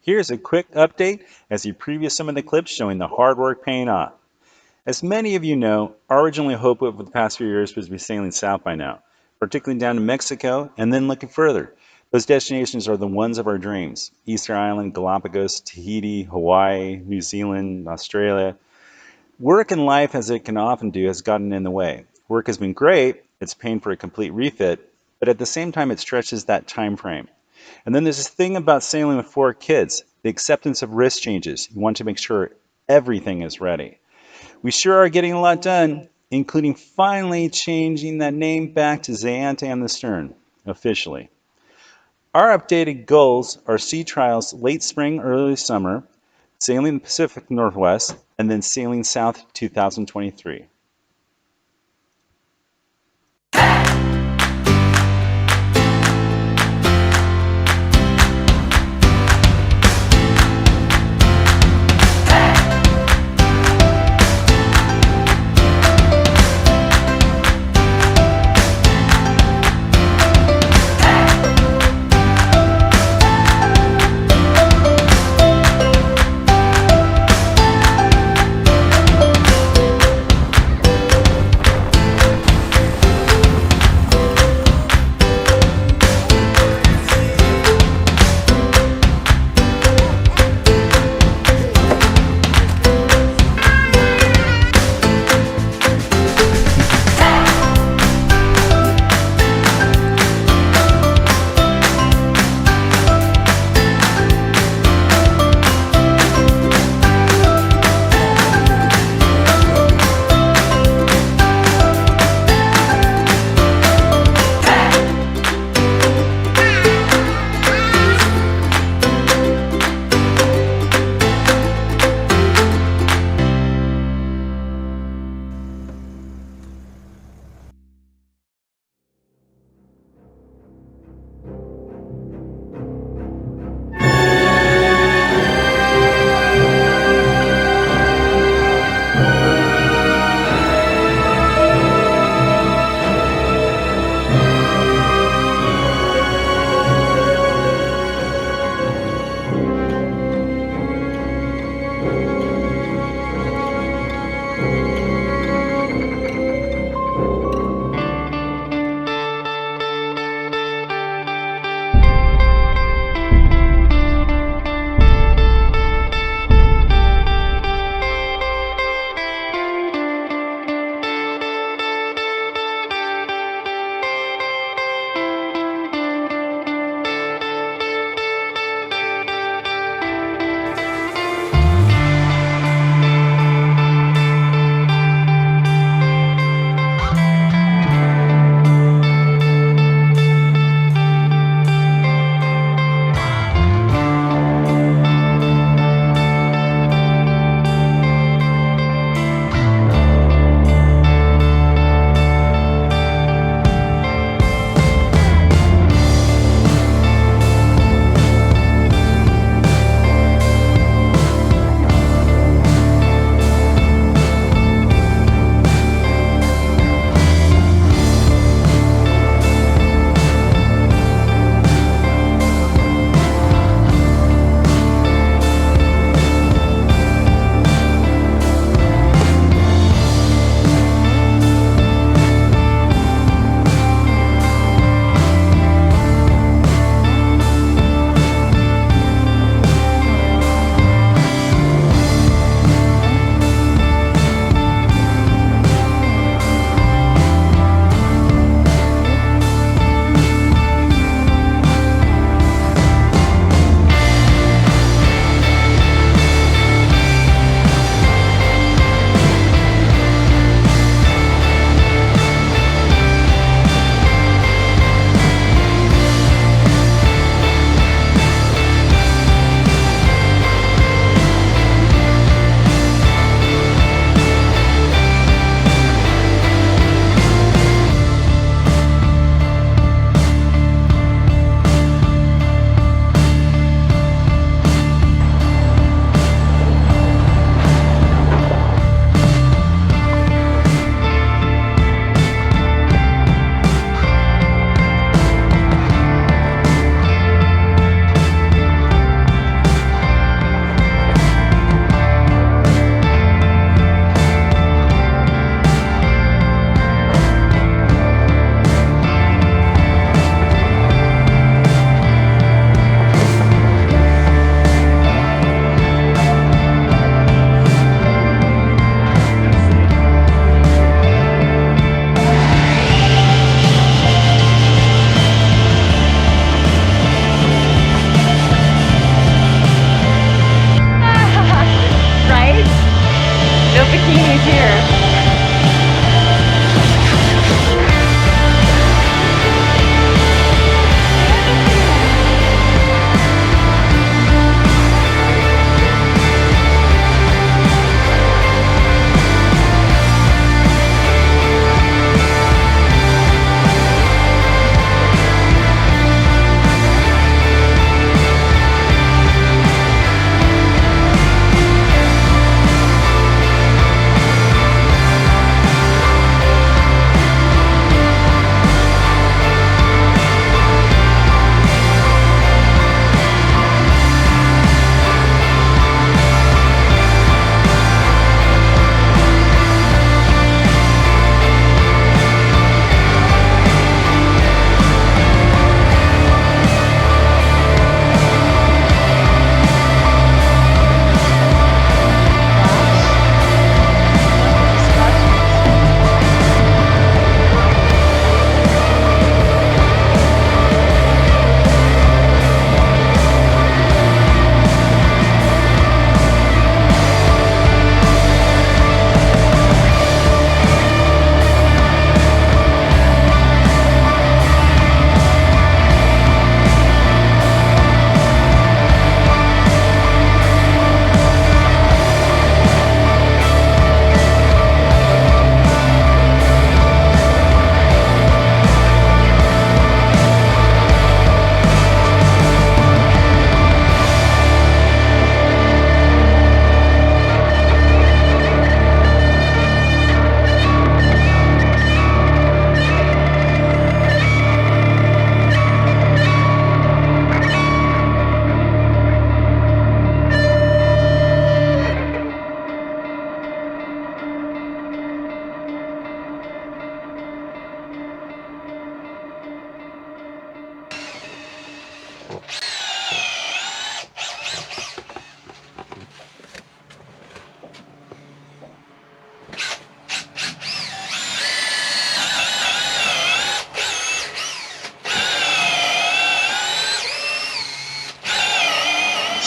Here's a quick update as you preview some of the clips showing the hard work paying off. As many of you know, our original hope over the past few years was to be sailing south by now, particularly down to Mexico and then looking further. Those destinations are the ones of our dreams: Easter Island, Galapagos, Tahiti, Hawaii, New Zealand, Australia. Work and life, as it can often do, has gotten in the way. Work has been great, it's paying for a complete refit, but at the same time it stretches that time frame. And then there's this thing about sailing with 4 kids, the acceptance of risk changes. You want to make sure everything is ready. We sure are getting a lot done, including finally changing that name back to Zayante on the stern, officially. Our updated goals are sea trials late spring, early summer, sailing the Pacific Northwest, and then sailing south 2023.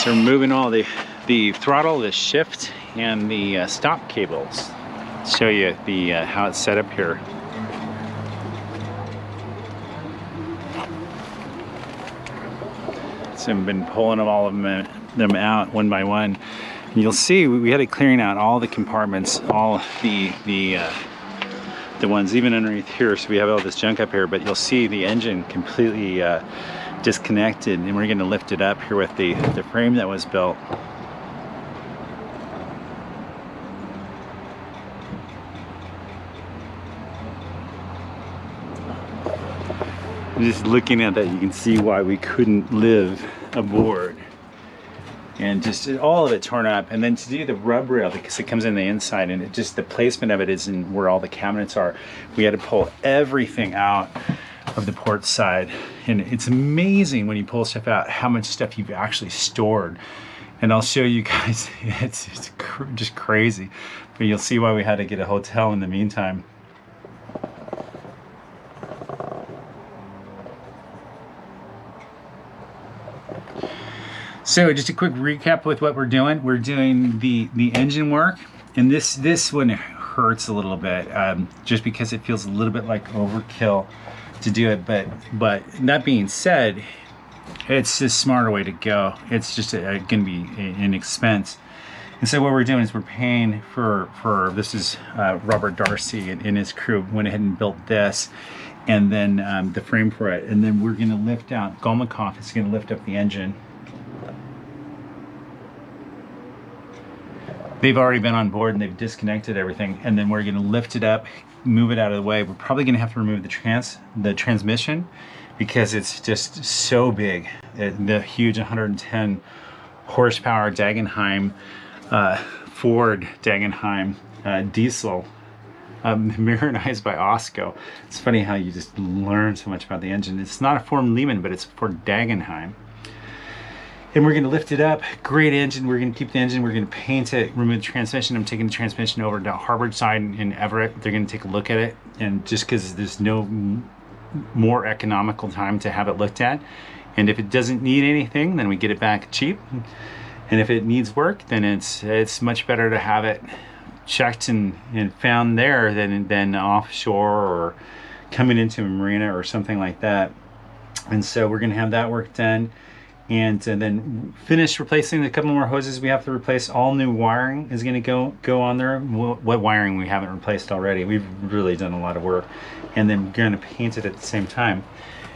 So we're moving all the throttle, the shift, and the stop cables. Show you the how it's set up here. So I've been pulling all of them out one by one. And you'll see we had it clearing out all the compartments, all the ones even underneath here. So we have all this junk up here, but you'll see the engine completely disconnected, and we're going to lift it up here with the frame that was built. Just looking at that, you can see why we couldn't live aboard. And just all of it torn up. And then to do the rub rail, because it comes in the inside, and it just, the placement of it is in where all the cabinets are. We had to pull everything out of the port side. And it's amazing when you pull stuff out, how much stuff you've actually stored. And I'll show you guys, it's just crazy. But you'll see why we had to get a hotel in the meantime. So just a quick recap with what we're doing. We're doing the engine work, and this one hurts a little bit, just because it feels a little bit like overkill to do it. But that being said, it's a smarter way to go. It's just going to be an expense. And so what we're doing is we're paying for this is Robert Darcy and his crew went ahead and built this, and then the frame for it, and then we're going to lift out. Golmikoff is going to lift up the engine. They've already been on board and they've disconnected everything, and then we're going to lift it up, move it out of the way. We're probably going to have to remove the transmission because it's just so big. The huge 110 horsepower Dagenheim, Ford Dagenheim diesel, mirrorized by Osco. It's funny how you just learn so much about the engine. It's not a Ford Lehman, but it's Ford Dagenheim. And we're going to lift it up. Great engine. We're going to keep the engine. We're going to paint it, remove the transmission. I'm taking the transmission over to Harborside in Everett. They're going to take a look at it. And just because there's no more economical time to have it looked at. And if it doesn't need anything, then we get it back cheap. And if it needs work, then it's much better to have it checked and found there than offshore or coming into a marina or something like that. And so we're going to have that work done. And then finish replacing a couple more hoses we have to replace. All new wiring is going to go on there. What wiring we haven't replaced already. We've really done a lot of work. And then we're going to paint it at the same time.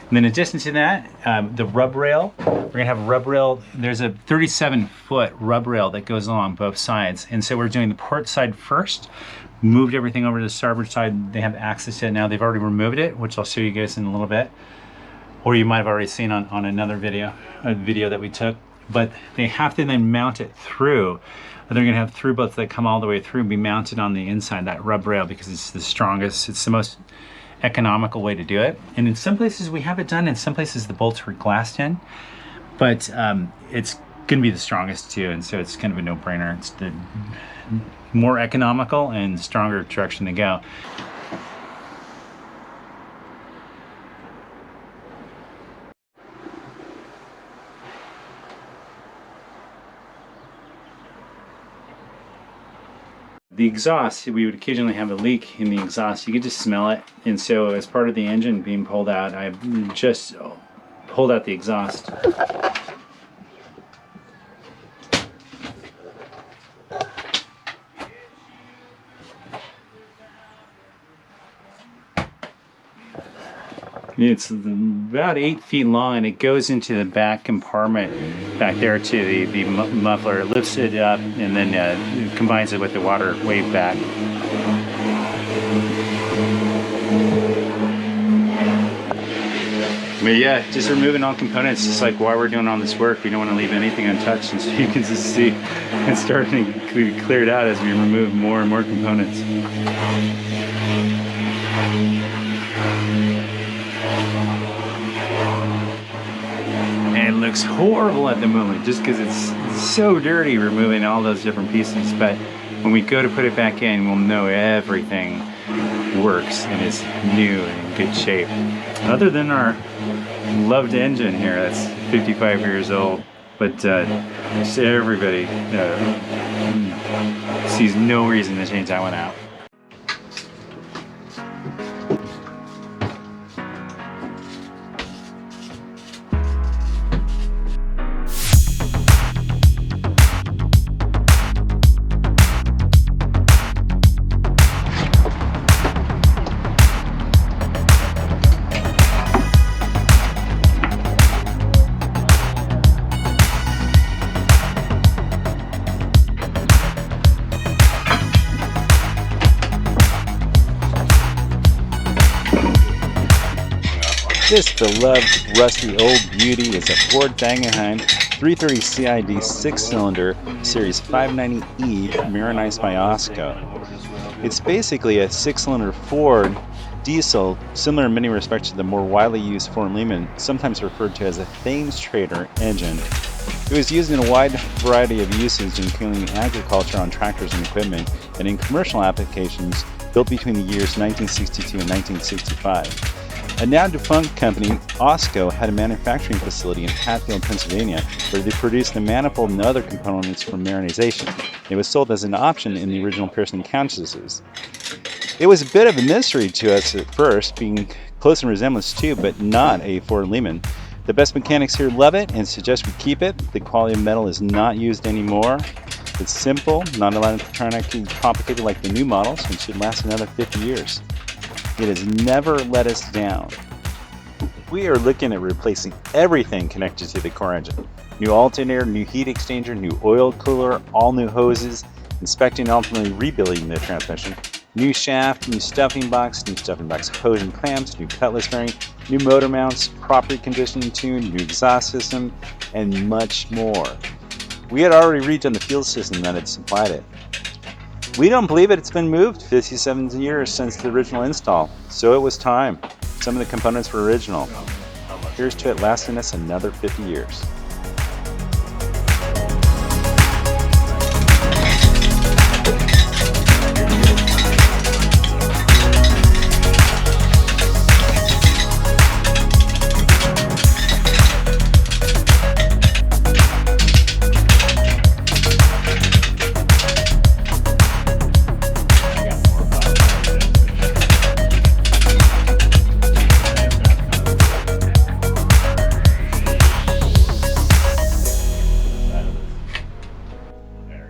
And then in addition to that, the rub rail. We're going to have a rub rail. There's a 37-foot rub rail that goes along both sides. And so we're doing the port side first. Moved everything over to the starboard side. They have access to it now. They've already removed it, which I'll show you guys in a little bit. Or you might have already seen on another video, a video that we took. But they have to then mount it through. They're going to have through bolts that come all the way through and be mounted on the inside, that rub rail, because it's the strongest. It's the most economical way to do it. And in some places we have it done. In some places the bolts were glassed in. But it's going to be the strongest too. And so it's kind of a no-brainer. It's the more economical and stronger direction to go. The exhaust, we would occasionally have a leak in the exhaust. You could just smell it. And so as part of the engine being pulled out, I just pulled out the exhaust. It's about 8 feet long, and it goes into the back compartment back there to the muffler. It lifts it up and then combines it with the water wave back. But yeah, just removing all components, just like while we're doing all this work, we don't want to leave anything untouched. And so you can just see it's starting to be cleared out as we remove more and more components. And it looks horrible at the moment just because it's so dirty removing all those different pieces. But when we go to put it back in, we'll know everything works and is new and in good shape. Other than our loved engine here that's 55 years old. But just everybody sees no reason to change that one out. This beloved rusty old beauty is a Ford Wangenheim 330 CID 6-cylinder Series 590E marinized by Osco. It's basically a 6-cylinder Ford diesel, similar in many respects to the more widely used Ford Lehman, sometimes referred to as a Thames Trader engine. It was used in a wide variety of uses, including agriculture on tractors and equipment, and in commercial applications built between the years 1962 and 1965. A now defunct company, Osco, had a manufacturing facility in Hatfield, Pennsylvania, where they produced the manifold and other components for marinization. It was sold as an option in the original Pearson Countesses. It was a bit of a mystery to us at first, being close in resemblance to, but not a Ford Lehman. The best mechanics here love it and suggest we keep it. The quality of metal is not used anymore. It's simple, not electronically complicated like the new models, and should last another 50 years. It has never let us down. We are looking at replacing everything connected to the car engine. New alternator, new heat exchanger, new oil cooler, all new hoses, inspecting and ultimately rebuilding the transmission, new shaft, new stuffing box hose and clamps, new cutlass bearing, new motor mounts, proper conditioning tune, new exhaust system, and much more. We had already redone the fuel system that had supplied it. We don't believe it. It's been moved 57 years since the original install, so it was time. Some of the components were original. Here's to it lasting us another 50 years.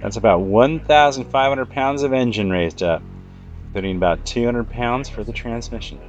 That's about 1,500 pounds of engine raised up, putting about 200 pounds for the transmission.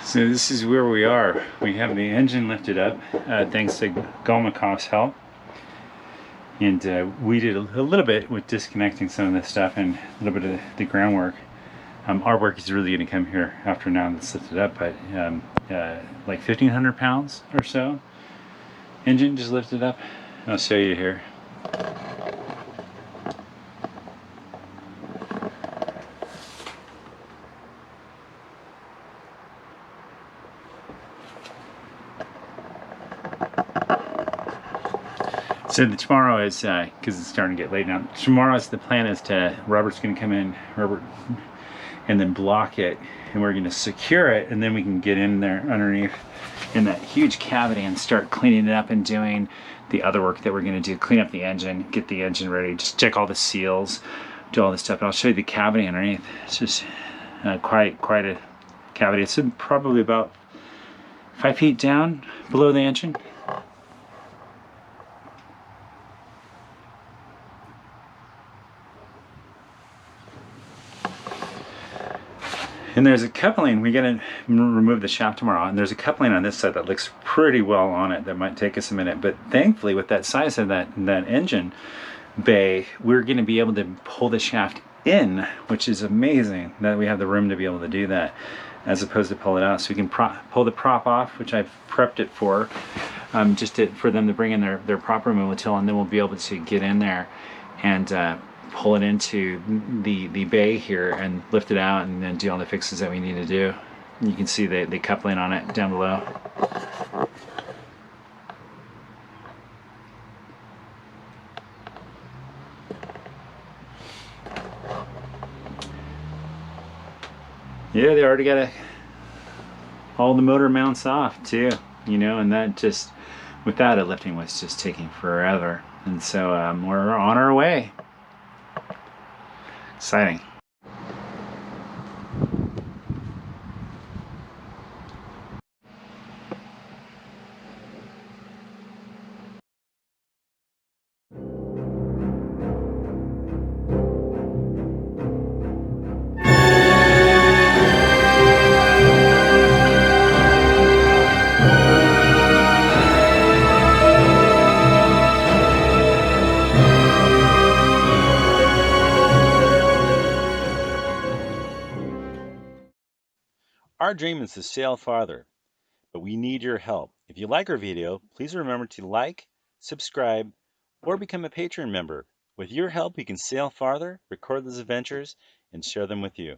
So this is where we are. We have the engine lifted up, thanks to Golmakov's help. And we did a little bit with disconnecting some of this stuff and a little bit of the groundwork. Our work is really going to come here after now that's lifted up, but like 1,500 pounds or so. Engine just lifted up. I'll show you here. So tomorrow is, because it's starting to get late now, tomorrow's the plan is Robert's going to come in, and then block it, and we're going to secure it, and then we can get in there underneath in that huge cavity and start cleaning it up and doing the other work that we're going to do, clean up the engine, get the engine ready, just check all the seals, do all this stuff, and I'll show you the cavity underneath. It's just quite a cavity. It's probably about 5 feet down below the engine. And there's a coupling, we gotta remove the shaft tomorrow, and there's a coupling on this side that looks pretty well on it that might take us a minute, but thankfully with that size of that engine bay, we're gonna be able to pull the shaft in, which is amazing that we have the room to be able to do that. as opposed to pull it out. So we can pull the prop off, which I've prepped it for, for them to bring in their prop removal tool, and then we'll be able to get in there and pull it into the bay here and lift it out and then do all the fixes that we need to do. You can see the coupling on it down below. Yeah, they already got all the motor mounts off too, you know, and that just, without it, lifting was just taking forever. And so we're on our way. Exciting. Our dream is to sail farther, but we need your help. If you like our video, please remember to like, subscribe, or become a Patreon member. With your help, we can sail farther, record these adventures, and share them with you.